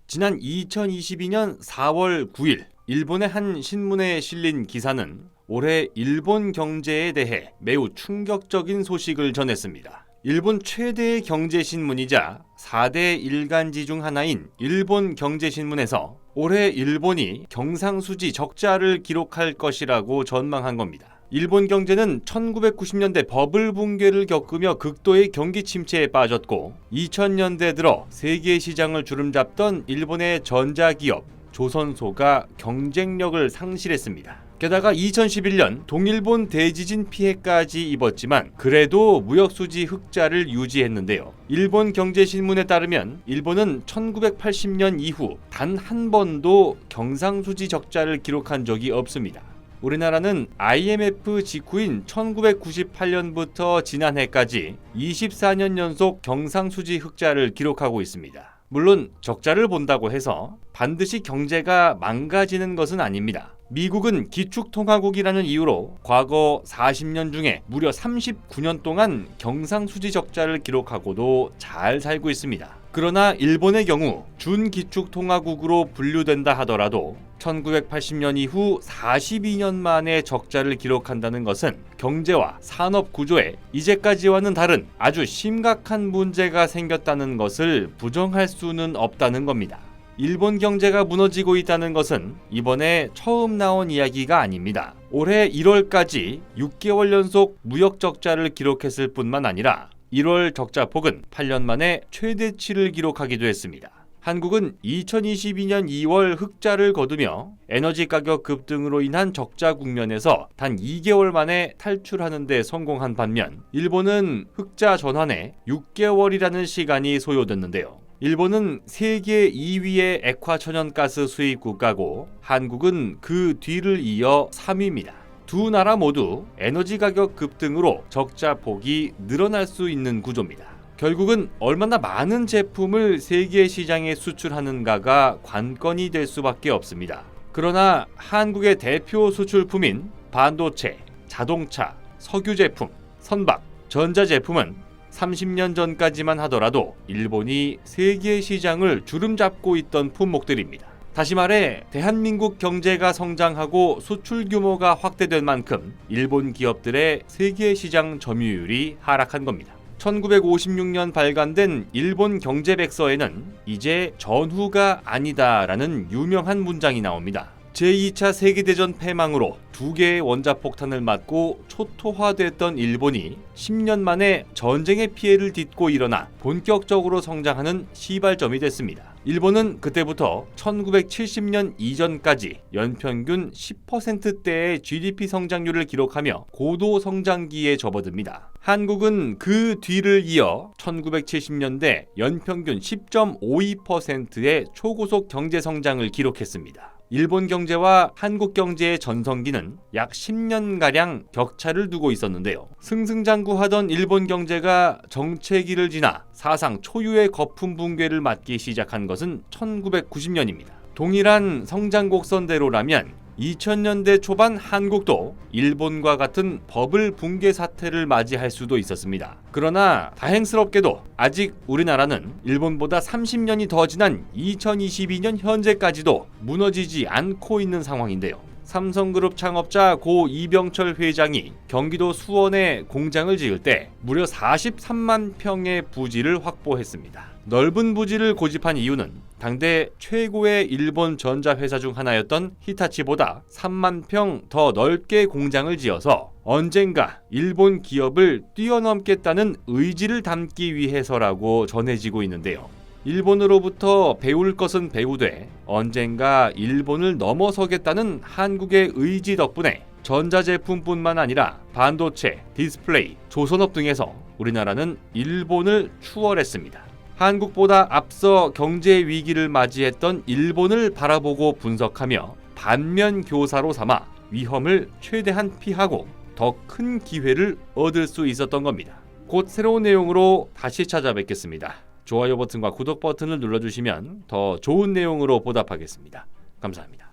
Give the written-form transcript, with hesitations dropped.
지난 2022년 4월 9일 일본의 한 신문에 실린 기사는 올해 일본 경제에 대해 매우 충격적인 소식을 전했습니다. 일본 최대의 경제신문이자 4대 일간지 중 하나인 일본 경제신문에서 올해 일본이 경상수지 적자를 기록할 것이라고 전망한 겁니다. 일본 경제는 1990년대 버블 붕괴를 겪으며 극도의 경기 침체에 빠졌고 2000년대 들어 세계 시장을 주름잡던 일본의 전자기업 조선소가 경쟁력을 상실했습니다. 게다가 2011년 동일본 대지진 피해까지 입었지만 그래도 무역수지 흑자를 유지했는데요. 일본 경제신문에 따르면 일본은 1980년 이후 단 한 번도 경상수지 적자를 기록한 적이 없습니다. 우리나라는 IMF 직후인 1998년부터 지난해까지 24년 연속 경상수지 흑자를 기록하고 있습니다. 물론 적자를 본다고 해서 반드시 경제가 망가지는 것은 아닙니다. 미국은 기축통화국이라는 이유로 과거 40년 중에 무려 39년 동안 경상수지 적자를 기록하고도 잘 살고 있습니다. 그러나 일본의 경우 준기축통화국으로 분류된다 하더라도 1980년 이후 42년 만에 적자를 기록한다는 것은 경제와 산업 구조에 이제까지와는 다른 아주 심각한 문제가 생겼다는 것을 부정할 수는 없다는 겁니다. 일본 경제가 무너지고 있다는 것은 이번에 처음 나온 이야기가 아닙니다. 올해 1월까지 6개월 연속 무역 적자를 기록했을 뿐만 아니라 1월 적자폭은 8년 만에 최대치를 기록하기도 했습니다. 한국은 2022년 2월 흑자를 거두며 에너지 가격 급등으로 인한 적자 국면에서 단 2개월 만에 탈출하는 데 성공한 반면 일본은 흑자 전환에 6개월이라는 시간이 소요됐는데요. 일본은 세계 2위의 액화천연가스 수입 국가고 한국은 그 뒤를 이어 3위입니다. 두 나라 모두 에너지 가격 급등으로 적자 폭이 늘어날 수 있는 구조입니다. 결국은 얼마나 많은 제품을 세계 시장에 수출하는가가 관건이 될 수밖에 없습니다. 그러나 한국의 대표 수출품인 반도체, 자동차, 석유 제품, 선박, 전자 제품은 30년 전까지만 하더라도 일본이 세계 시장을 주름잡고 있던 품목들입니다. 다시 말해 대한민국 경제가 성장하고 수출 규모가 확대된 만큼 일본 기업들의 세계 시장 점유율이 하락한 겁니다. 1956년 발간된 일본 경제백서에는 이제 전후가 아니다라는 유명한 문장이 나옵니다. 제2차 세계대전 패망으로 2개의 원자폭탄을 맞고 초토화됐던 일본이 10년 만에 전쟁의 피해를 딛고 일어나 본격적으로 성장하는 시발점이 됐습니다. 일본은 그때부터 1970년 이전까지 연평균 10%대의 GDP 성장률을 기록하며 고도 성장기에 접어듭니다. 한국은 그 뒤를 이어 1970년대 연평균 10.52%의 초고속 경제 성장을 기록했습니다. 일본 경제와 한국 경제의 전성기는 약 10년가량 격차를 두고 있었는데요. 승승장구하던 일본 경제가 정체기를 지나 사상 초유의 거품 붕괴를 맞기 시작한 것은 1990년입니다. 동일한 성장 곡선대로라면 2000년대 초반 한국도 일본과 같은 버블 붕괴 사태를 맞이할 수도 있었습니다. 그러나 다행스럽게도 아직 우리나라는 일본보다 30년이 더 지난 2022년 현재까지도 무너지지 않고 있는 상황인데요. 삼성그룹 창업자 고 이병철 회장이 경기도 수원에 공장을 지을 때 무려 43만 평의 부지를 확보했습니다. 넓은 부지를 고집한 이유는 당대 최고의 일본 전자회사 중 하나였던 히타치보다 3만 평 더 넓게 공장을 지어서 언젠가 일본 기업을 뛰어넘겠다는 의지를 담기 위해서라고 전해지고 있는데요. 일본으로부터 배울 것은 배우되 언젠가 일본을 넘어서겠다는 한국의 의지 덕분에 전자제품뿐만 아니라 반도체, 디스플레이, 조선업 등에서 우리나라는 일본을 추월했습니다. 한국보다 앞서 경제 위기를 맞이했던 일본을 바라보고 분석하며 반면 교사로 삼아 위험을 최대한 피하고 더 큰 기회를 얻을 수 있었던 겁니다. 곧 새로운 내용으로 다시 찾아뵙겠습니다. 좋아요 버튼과 구독 버튼을 눌러주시면 더 좋은 내용으로 보답하겠습니다. 감사합니다.